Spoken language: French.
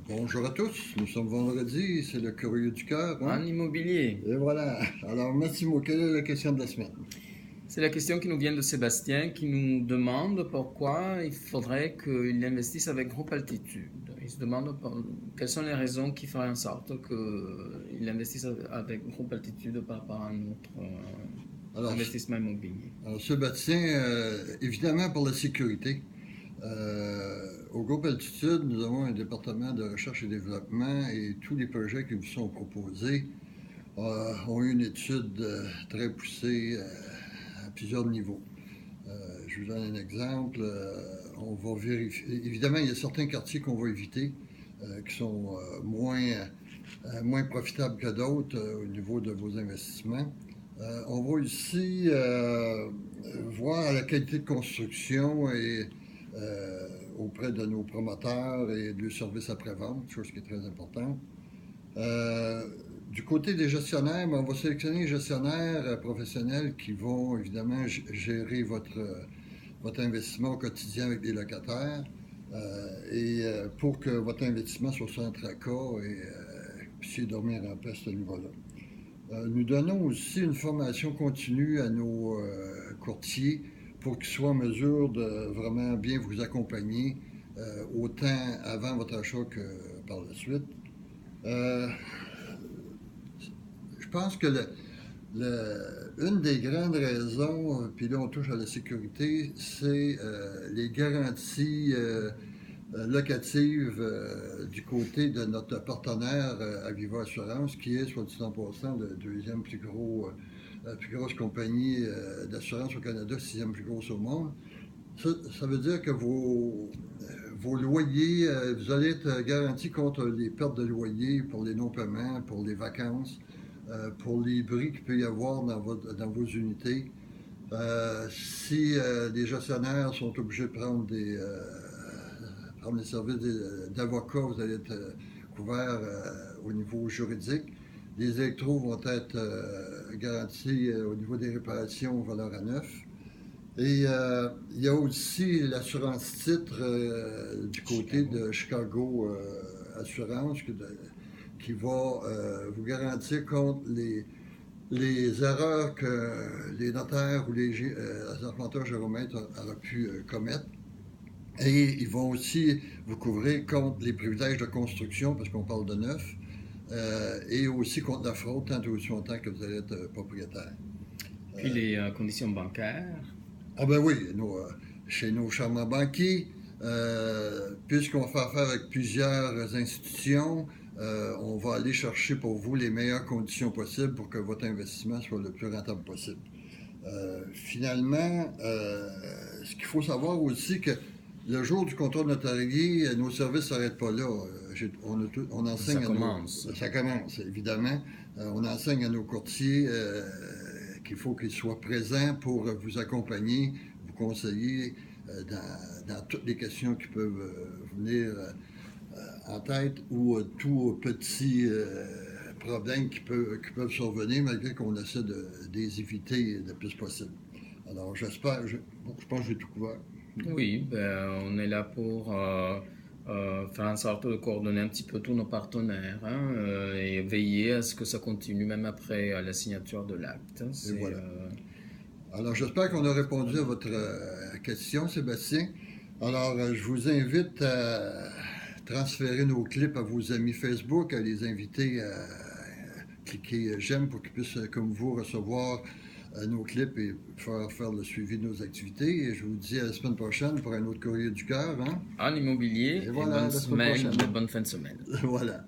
Bonjour à tous, nous sommes vendredi, c'est le courrier du cœur. En immobilier. Et voilà. Alors, Massimo, quelle est la question de la semaine? C'est la question qui nous vient de Sébastien qui nous demande pourquoi il faudrait qu'il investisse avec Groupe Altitude. Il se demande quelles sont les raisons qui feraient en sorte qu'il investisse avec Groupe Altitude par rapport à un autre investissement immobilier. Alors, Sébastien, évidemment pour la sécurité. Au Groupe Altitude, nous avons un département de recherche et développement et tous les projets qui vous sont proposés ont eu une étude très poussée à plusieurs niveaux. Je vous donne un exemple. On va vérifier. Évidemment, il y a certains quartiers qu'on va éviter qui sont moins profitables que d'autres au niveau de vos investissements. On va aussi voir la qualité de construction et auprès de nos promoteurs et du service après-vente, chose qui est très importante. Du côté des gestionnaires, on va sélectionner les gestionnaires professionnels qui vont évidemment gérer votre investissement au quotidien avec des locataires pour que votre investissement soit sans tracas et puissiez dormir en paix à ce niveau-là. Nous donnons aussi une formation continue à nos courtiers pour qu'ils soient en mesure de vraiment bien vous accompagner autant avant votre achat que par la suite. Je pense que une des grandes raisons, puis là on touche à la sécurité, c'est les garanties locatives du côté de notre partenaire Aviva Assurance, qui est, soit dit en passant, le deuxième plus grosse compagnie d'assurance au Canada, sixième plus grosse au monde. Ça veut dire que vos loyers, vous allez être garantis contre les pertes de loyer pour les non-paiements, pour les vacances, pour les bris qu'il peut y avoir dans vos unités. Si les gestionnaires sont obligés de prendre des services d'avocats, vous allez être couverts au niveau juridique. Les électros vont être garantis au niveau des réparations valeur à neuf. Et il y a aussi l'assurance titre du côté de Chicago Assurance qui va vous garantir contre les erreurs que les notaires ou les arpenteurs géomètres auraient pu commettre. Et ils vont aussi vous couvrir contre les privilèges de construction, parce qu'on parle de neuf, et aussi contre la fraude, tant et aussi longtemps que vous allez être propriétaire. Puis les conditions bancaires. Ah ben oui, chez nos charmants banquiers, puisqu'on fait affaire avec plusieurs institutions, on va aller chercher pour vous les meilleures conditions possibles pour que votre investissement soit le plus rentable possible. Finalement, ce qu'il faut savoir aussi, que le jour du contrôle notarié, nos services ne s'arrêtent pas là. On enseigne Ça commence, évidemment. On enseigne à nos courtiers qu'il faut qu'ils soient présents pour vous accompagner, vous conseiller dans toutes les questions qui peuvent venir en tête ou tout petit problème qui peuvent survenir malgré qu'on essaie de les éviter le plus possible. Alors j'espère, je pense que j'ai tout couvert. Oui, on est là pour faire en sorte de coordonner un petit peu tous nos partenaires et veiller à ce que ça continue même après la signature de l'acte. Voilà. Alors j'espère qu'on a répondu à votre question, Sébastien. Alors je vous invite à transférer nos clips à vos amis Facebook, à les inviter à cliquer j'aime pour qu'ils puissent, comme vous, recevoir nos clips et faire le suivi de nos activités. Et je vous dis à la semaine prochaine pour un autre courrier du cœur. En immobilier, et voilà, bonne fin de semaine. Voilà.